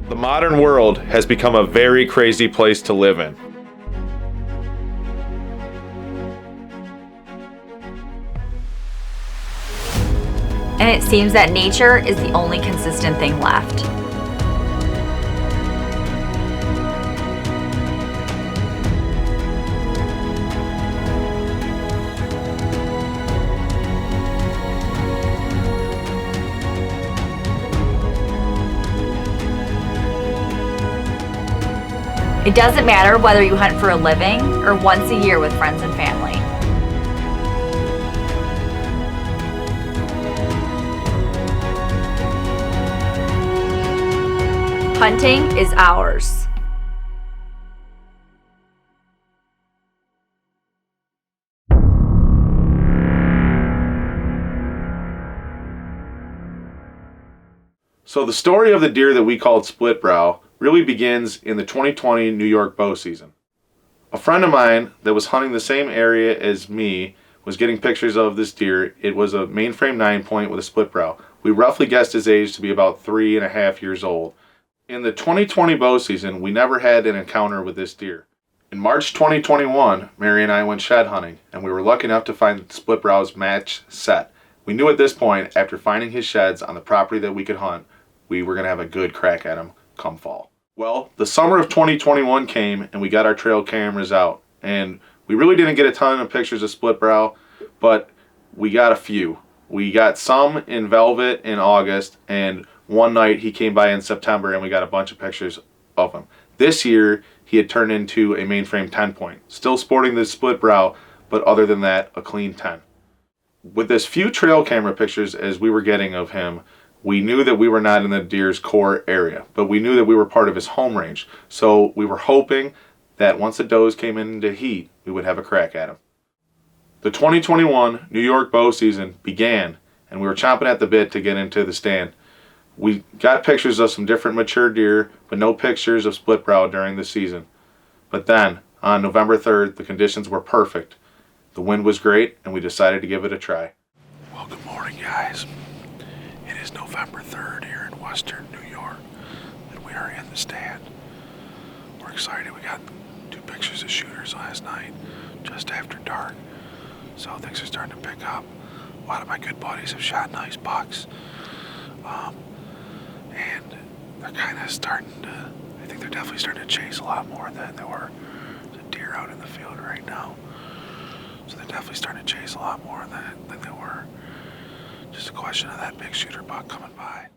The modern world has become a very crazy place to live in. And it seems that nature is the only consistent thing left. It doesn't matter whether you hunt for a living or once a year with friends and family. Hunting is ours. So the story of the deer that we called split brow really begins in the 2020 New York bow season. A friend of mine that was hunting the same area as me was getting pictures of this deer. It was a mainframe 9-point with a split brow. We roughly guessed his age to be about 3.5 years old. In the 2020 bow season, we never had an encounter with this deer. In March 2021, Mary and I went shed hunting, and we were lucky enough to find split brow's match set. We knew at this point, after finding his sheds on the property that we could hunt, we were going to have a good crack at him come fall. Well, the summer of 2021 came and we got our trail cameras out, and we really didn't get a ton of pictures of split brow, but we got a few. We got some in velvet in August, and one night he came by in September and we got a bunch of pictures of him. This year he had turned into a mainframe 10-point, still sporting the split brow, but other than that, a clean 10. With as few trail camera pictures as we were getting of him, we knew that we were not in the deer's core area, but we knew that we were part of his home range. So we were hoping that once the does came into heat, we would have a crack at him. The 2021 New York bow season began, and we were chomping at the bit to get into the stand. We got pictures of some different mature deer, but no pictures of split brow during the season. But then, on November 3rd, the conditions were perfect. The wind was great, and we decided to give it a try. Well, good morning, guys. It is November 3rd here in western New York, and we are in the stand. We're excited. We got 2 pictures of shooters last night, just after dark, so things are starting to pick up. A lot of my good buddies have shot nice bucks, and they're kind of starting to, I think they're definitely starting to chase a lot more than there were the deer out in the field right now. So they're definitely starting to chase a lot more than they were. Just a question of that big shooter buck coming by.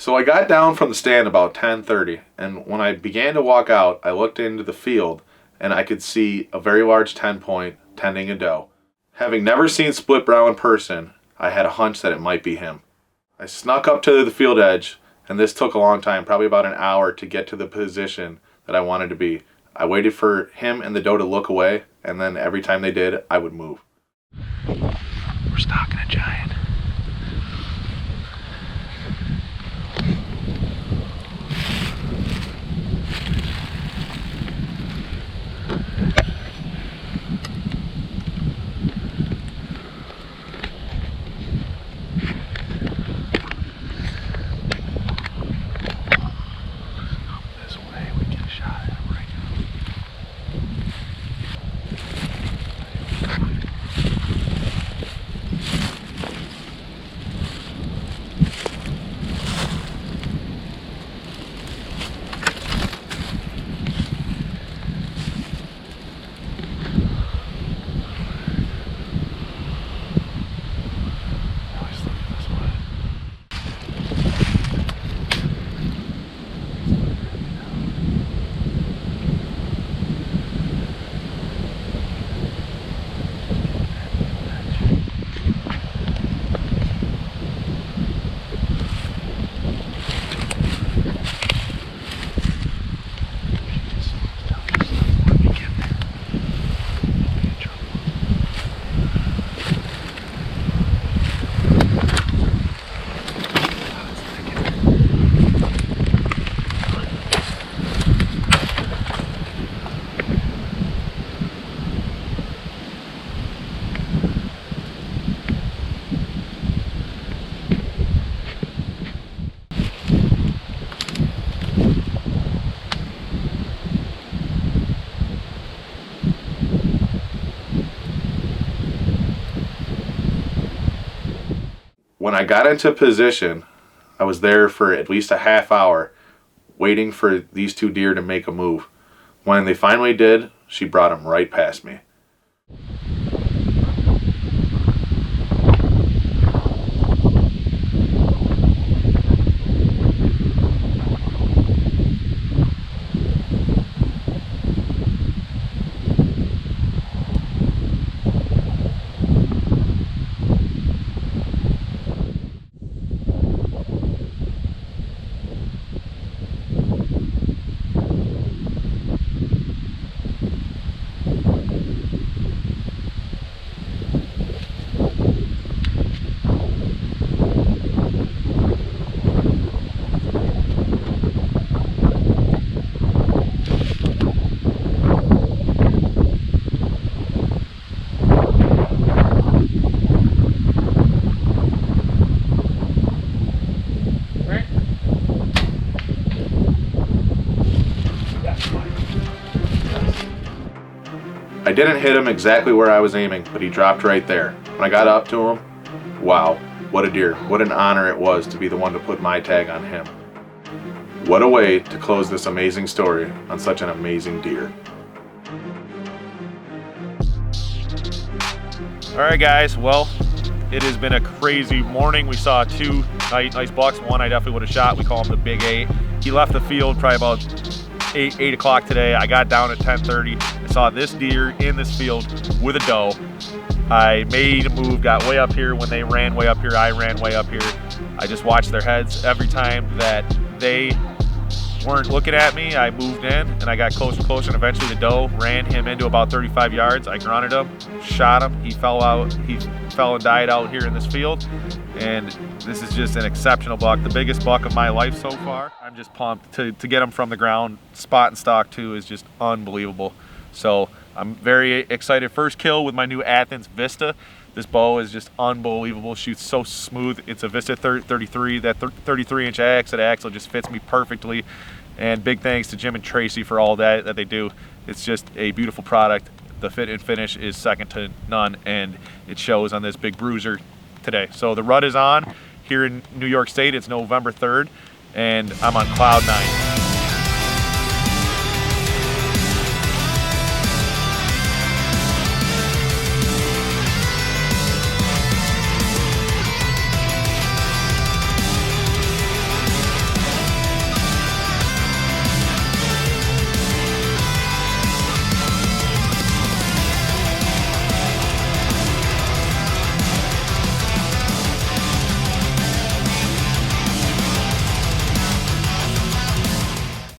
So I got down from the stand about 10:30, and when I began to walk out, I looked into the field and I could see a very large 10-point tending a doe. Having never seen split brow in person, I had a hunch that it might be him. I snuck up to the field edge, and this took a long time, probably about an hour, to get to the position that I wanted to be. I waited for him and the doe to look away, and then every time they did, I would move. We're stalking a giant. This way, we get a shot at him right now. When I got into position, I was there for at least a half hour waiting for these two deer to make a move. When they finally did, she brought them right past me. I didn't hit him exactly where I was aiming, but he dropped right there. When I got up to him, wow, what a deer. What an honor it was to be the one to put my tag on him. What a way to close this amazing story on such an amazing deer. All right, guys, well, it has been a crazy morning. We saw two nice bucks. One I definitely would have shot. We call him the Big 8. He left the field probably about 8 o'clock today. I got down at 10:30. I saw this deer in this field with a doe. I made a move, got way up here. When they ran way up here, I ran way up here. I just watched their heads. Every time that they weren't looking at me, I moved in and I got closer and closer, and eventually the doe ran him into about 35 yards. I grunted him, shot him. He fell out. He fell and died out here in this field, and this is just an exceptional buck, the biggest buck of my life so far. I'm just pumped to get him from the ground. Spot and stock too is just unbelievable. So I'm very excited. First kill with my new Athens Vista. This bow is just unbelievable. Shoots so smooth. It's a Vista 33. That 33-inch axle just fits me perfectly. And big thanks to Jim and Tracy for all that they do. It's just a beautiful product. The fit and finish is second to none, and it shows on this big bruiser today. So the rut is on here in New York State. It's November 3rd, and I'm on cloud 9.